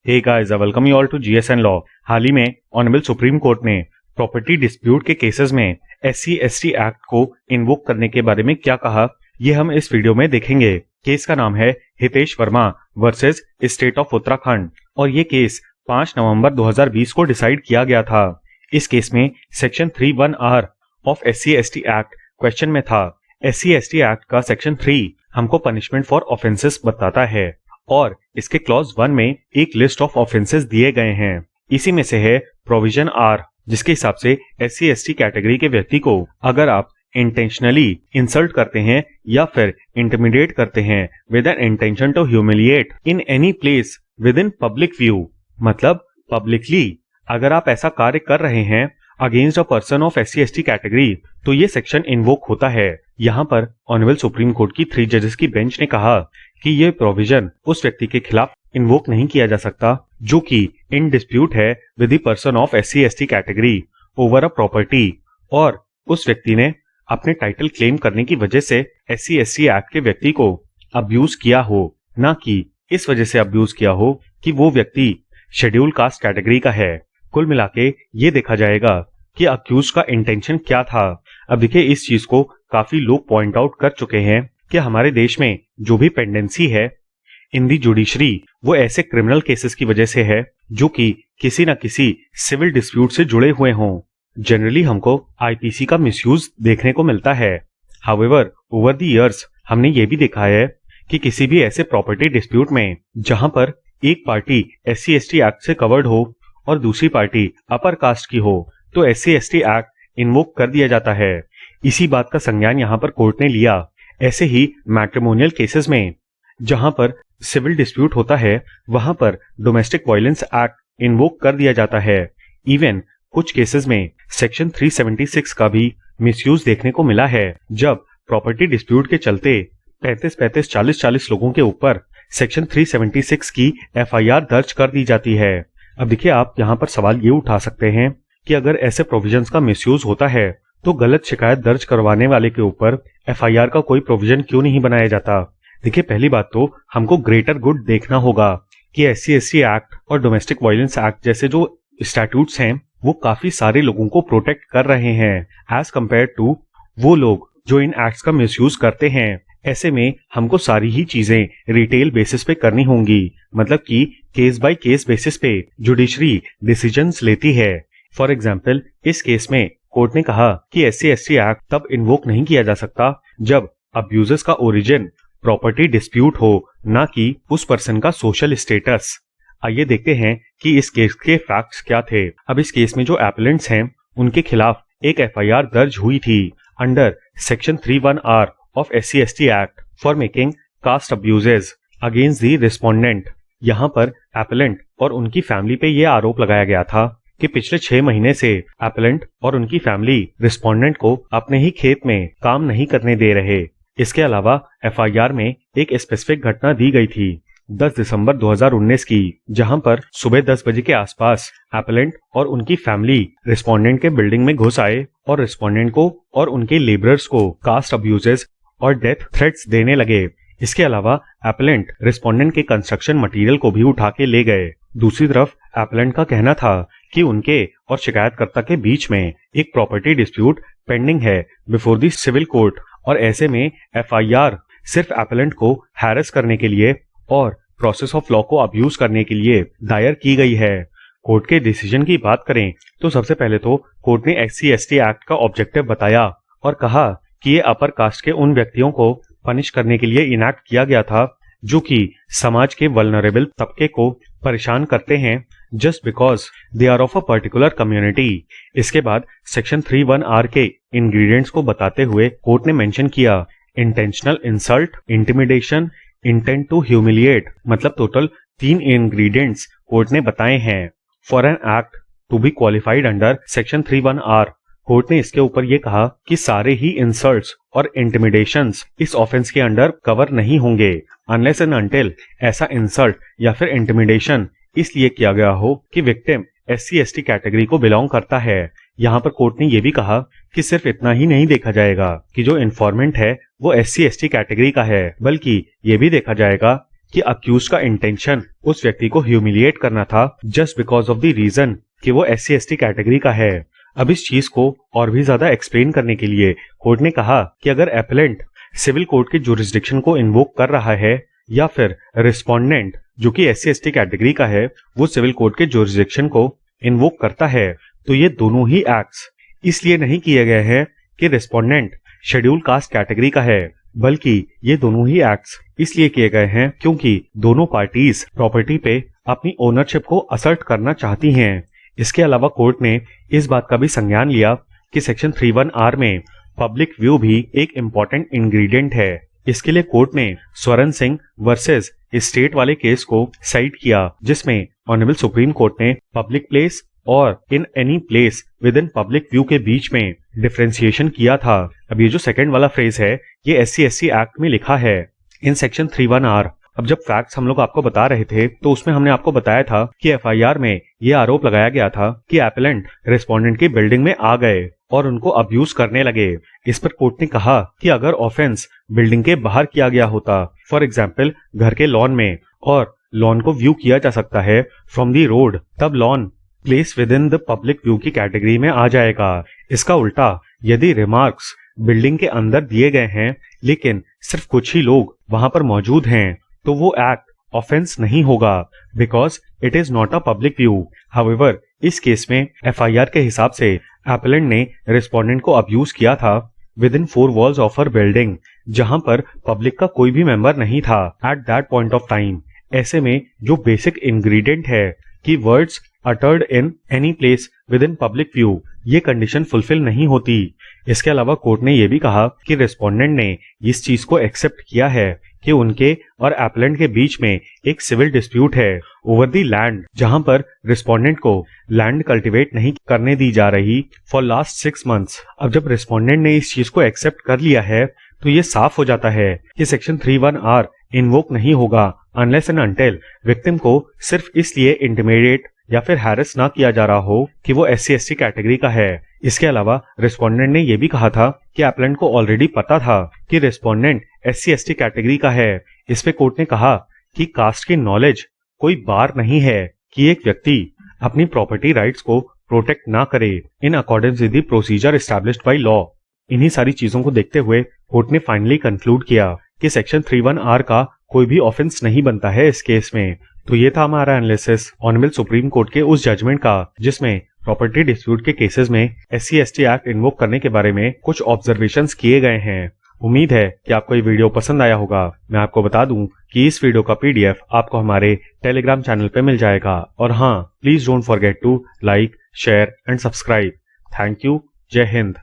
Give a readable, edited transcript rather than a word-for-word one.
Hey guys, welcome you all to GSN law. हाल ही में ऑनरेबल सुप्रीम कोर्ट ने प्रॉपर्टी डिस्प्यूट के केसेस में SC/ST एक्ट को इन्वोक करने के बारे में क्या कहा, ये हम इस वीडियो में देखेंगे। केस का नाम है Hitesh Verma versus state of Uttarakhand और ये केस 5 नवंबर 2020 को डिसाइड किया गया था। इस केस में section 31R of SC/ST act question में था। SC/ST एक्ट का सेक्शन 3 हमको पनिशमेंट फॉर ऑफेंसेस बताता है और इसके क्लॉज 1 में एक लिस्ट ऑफ ऑफेंसेस दिए गए हैं। इसी में से है प्रोविजन R, जिसके हिसाब से SC/ST कैटेगरी के व्यक्ति को अगर आप इंटेंशनली इंसल्ट करते हैं या फिर इंटिमिडेट करते हैं with an intention to humiliate in any place within public view, मतलब पब्लिकली अगर आप ऐसा कार्य कर रहे हैं against a person of SC/ST category, तो ये सेक्शन इन्वोक होता है। यहाँ पर ऑनरेबल सुप्रीम कोर्ट की 3 जजेस की बेंच ने कहा कि ये प्रोविजन उस व्यक्ति के खिलाफ इन्वोक नहीं किया जा सकता जो कि इन डिस्प्यूट है with the person of SC/ST category over a property, और उस व्यक्ति ने अपने टाइटल क्लेम करने की वजह से SC/ST एक्ट के व्यक्ति को अब्यूज किया हो, ना कि इस वजह से अब्यूज किया हो कि वो व्यक्ति शेड्यूल कास्ट कैटेगरी का है। कुल मिला के ये देखा जाएगा कि अक्यूज का इंटेंशन क्या था। अब देखिए, इस चीज को काफी लोग पॉइंट आउट कर चुके हैं कि हमारे देश में जो भी पेंडेंसी है इन दी जुडिशरी, वो ऐसे क्रिमिनल केसेस की वजह से है जो कि किसी न किसी सिविल डिस्प्यूट से जुड़े हुए हों। जनरली हमको IPC का मिसयूज देखने को मिलता है। हाउएवर ओवर द इयर्स हमने ये भी देखा है कि किसी भी ऐसे प्रॉपर्टी डिस्प्यूट में जहां पर एक पार्टी SC/ST एक्ट से कवर्ड हो और दूसरी पार्टी अपर कास्ट की हो, तो SC/ST एक्ट इन्वोक कर दिया जाता है। इसी बात का संज्ञान यहाँ पर कोर्ट ने लिया। ऐसे ही मैट्रिमोनियल केसेस में जहां पर सिविल डिस्प्यूट होता है वहां पर डोमेस्टिक वायलेंस एक्ट इन्वोक कर दिया जाता है। इवन कुछ केसेस में सेक्शन 376 का भी मिसयूज देखने को मिला है, जब प्रॉपर्टी डिस्प्यूट के चलते 35-35, 40-40 लोगों के ऊपर सेक्शन 376 की FIR दर्ज कर दी जाती है। अब देखिए, आप यहाँ पर सवाल ये उठा सकते हैं कि अगर ऐसे प्रोविजंस का मिसयूज होता है तो गलत शिकायत दर्ज करवाने वाले के ऊपर FIR का कोई प्रोविजन क्यों नहीं बनाया जाता। देखिए, पहली बात तो हमको ग्रेटर गुड देखना होगा कि SC/ST एक्ट और डोमेस्टिक वायलेंस एक्ट जैसे जो स्टैट्यूट्स हैं वो काफी सारे लोगों को प्रोटेक्ट कर रहे हैं एज कम्पेयर टू वो लोग जो इन एक्ट्स का मिसयूज करते हैं। ऐसे में हमको सारी ही चीजें रिटेल बेसिस पे करनी होंगी, मतलब कि केस बाय केस बेसिस पे जुडिशरी डिसीजंस लेती है। फॉर एग्जाम्पल, इस केस में कोर्ट ने कहा कि SC/ST एक्ट तब इन्वोक नहीं किया जा सकता जब अब्यूजेस का ओरिजिन प्रॉपर्टी डिस्प्यूट हो, ना कि उस पर्सन का सोशल स्टेटस। आइए देखते हैं कि इस केस के फैक्ट्स क्या थे। अब इस केस में जो एपेलेंट्स हैं उनके खिलाफ एक FIR दर्ज हुई थी under section 31R of SC/ST act for making caste abuses against the respondent. यहाँ पर एपेलेंट और उनकी फैमिली पे ये आरोप लगाया गया था कि पिछले 6 महीने से एपेलेंट और उनकी फैमिली रिस्पोंडेंट को अपने ही खेत में काम नहीं करने दे रहे। इसके अलावा FIR में एक स्पेसिफिक घटना दी गई थी 10 दिसंबर 2019 की, जहां पर सुबह 10 बजे के आसपास एपेलेंट और उनकी फैमिली रिस्पोंडेंट के बिल्डिंग में घुस आए और रिस्पोंडेंट को और उनके लेबरर्स को कास्ट अब्यूजेस और डेथ थ्रेट्स देने लगे। इसके अलावा एपेलेंट रिस्पोंडेंट के कंस्ट्रक्शन मटेरियल को भी उठा के ले गए। दूसरी तरफ एपेलेंट का कहना था कि उनके और शिकायतकर्ता के बीच में एक प्रॉपर्टी डिस्प्यूट पेंडिंग है बिफोर द सिविल कोर्ट, और ऐसे में FIR सिर्फ एपेलेंट को हैरेस करने के लिए और प्रोसेस ऑफ लॉ को अब्यूज करने के लिए दायर की गई है। कोर्ट के डिसीजन की बात करें तो सबसे पहले तो कोर्ट ने SC/ST एक्ट का ऑब्जेक्टिव बताया और कहा कि ये अपर कास्ट के उन व्यक्तियों को पनिश करने के लिए इनैक्ट किया गया था जो कि समाज के वल्नरेबल तबके को परेशान करते हैं just because they are of a particular community. इसके बाद सेक्शन 31R के इंग्रेडिएंट्स को बताते हुए कोर्ट ने मेंशन किया intentional insult, intimidation, intent to humiliate, मतलब टोटल 3 इंग्रेडिएंट्स कोर्ट ने बताए हैं for an act to be qualified under section 31R। Court ने इसके ऊपर ये कहा कि सारे ही इंसल्ट्स और इंटिमिडेशंस इस ऑफेंस के अंडर कवर नहीं होंगे अनलेस एंड अनटिल ऐसा इंसल्ट या फिर इंटिमिडेशन इसलिए किया गया हो कि विक्टिम SC/ST कैटेगरी को बिलोंग करता है। यहाँ पर कोर्ट ने यह भी कहा कि सिर्फ इतना ही नहीं देखा जाएगा कि जो इन्फॉर्मेंट है वो SC/ST कैटेगरी का है, बल्कि ये भी देखा जाएगा कि अक्यूज का इंटेंशन उस व्यक्ति को ह्यूमिलिएट करना था just because of the reason कि वो SC/ST कैटेगरी का है। अब इस चीज को और भी ज्यादा एक्सप्लेन करने के लिए कोर्ट ने कहा कि अगर एपेलेंट सिविल कोर्ट के जुरिस्डिक्शन को इन्वोक कर रहा है या फिर रिस्पोंडेंट जो कि SC/ST कैटेगरी का है वो सिविल कोर्ट के जुरिस्डिक्शन को इन्वोक करता है, तो ये दोनों ही एक्ट्स इसलिए नहीं किए गए हैं कि रिस्पोंडेंट शेड्यूल कास्ट कैटेगरी का है, बल्कि ये दोनों ही एक्ट्स इसलिए किए गए हैं क्योंकि दोनों पार्टीज प्रॉपर्टी पे अपनी ओनरशिप को असर्ट करना चाहती हैं। इसके अलावा कोर्ट ने इस बात का भी संज्ञान लिया कि सेक्शन 3(1)R में पब्लिक व्यू भी एक इम्पॉर्टेंट इंग्रेडिएंट है। इसके लिए कोर्ट ने स्वरण सिंह वर्सेस स्टेट वाले केस को साइट किया, जिसमें ऑनरेबल सुप्रीम कोर्ट ने पब्लिक प्लेस और इन any place within public view के बीच में डिफरेंशिएशन किया था। अब ये जो सेकंड वाला फ्रेज है ये SC/ST एक्ट में लिखा है इन सेक्शन 3(1)R। अब जब फैक्ट्स हम लोग आपको बता रहे थे तो उसमें हमने आपको बताया था कि FIR में ये आरोप लगाया गया था कि एपेलेंट रिस्पोंडेंट की बिल्डिंग में आ गए और उनको अब्यूज करने लगे। इस पर कोर्ट ने कहा कि अगर ऑफेंस बिल्डिंग के बाहर किया गया होता, फॉर एग्जाम्पल घर के लॉन में, और लॉन को व्यू किया जा सकता है फ्रॉम दी रोड, तब lawn place with in the public view की कैटेगरी में आ जाएगा। इसका उल्टा यदि रिमार्क्स बिल्डिंग के अंदर दिए गए हैं लेकिन सिर्फ कुछ ही लोग वहां पर मौजूद हैं तो वो एक्ट ऑफेंस नहीं होगा because it is not a public view. However इस केस में FIR के हिसाब से एपेलेंट ने रिस्पोंडेंट को अब्यूज किया था with in 4 walls of her building, जहां पर पब्लिक का कोई भी मेंबर नहीं था at that point of time. ऐसे में जो बेसिक इंग्रेडिएंट है कि वर्ड्स अटर्ड इन any place within public view, ये कंडीशन फुलफिल नहीं होती। इसके अलावा कोर्ट ने यह भी कहा कि रिस्पोंडेंट ने इस चीज को एक्सेप्ट किया है कि उनके और एपेलेंट के बीच में एक सिविल डिस्प्यूट है ओवर दी लैंड, जहां पर रिस्पोंडेंट को लैंड कल्टीवेट नहीं करने दी जा रही फॉर लास्ट 6 मंथ्स। अब जब रिस्पोंडेंट ने इस चीज को एक्सेप्ट कर लिया है तो ये साफ हो जाता है कि सेक्शन 3(1)R इन्वोक नहीं होगा अनलेस एंड अनटिल विक्टिम को सिर्फ इसलिए इंटिमिडेट या फिर हैरेस ना किया जा रहा हो कि वो SC/ST कैटेगरी का है। इसके अलावा रिस्पोंडेंट ने यह भी कहा था कि एपेलेंट को ऑलरेडी पता था कि रिस्पोंडेंट SC/ST कैटेगरी का है। इस पे कोर्ट ने कहा कि कास्ट की नॉलेज कोई बार नहीं है कि एक व्यक्ति अपनी प्रॉपर्टी राइट्स को प्रोटेक्ट ना करे in accordance with the procedure established by law. इन्हीं सारी चीजों को देखते हुए कोर्ट ने फाइनली कंक्लूड किया कि सेक्शन 3(1)R का कोई भी ऑफेंस नहीं बनता है इस केस में। तो ये था हमारा एनालिसिस ऑनरेबल सुप्रीम कोर्ट के उस जजमेंट का जिसमें प्रॉपर्टी डिस्प्यूट के केसेस में SC/ST एक्ट इन्वोक करने के बारे में कुछ ऑब्जर्वेशंस किए गए हैं। उम्मीद है कि आपको ये वीडियो पसंद आया होगा। मैं आपको बता दूं कि इस वीडियो का PDF आपको हमारे टेलीग्राम चैनल पे मिल जाएगा। और हाँ, please don't forget to like, share and subscribe. Thank you. जय हिंद।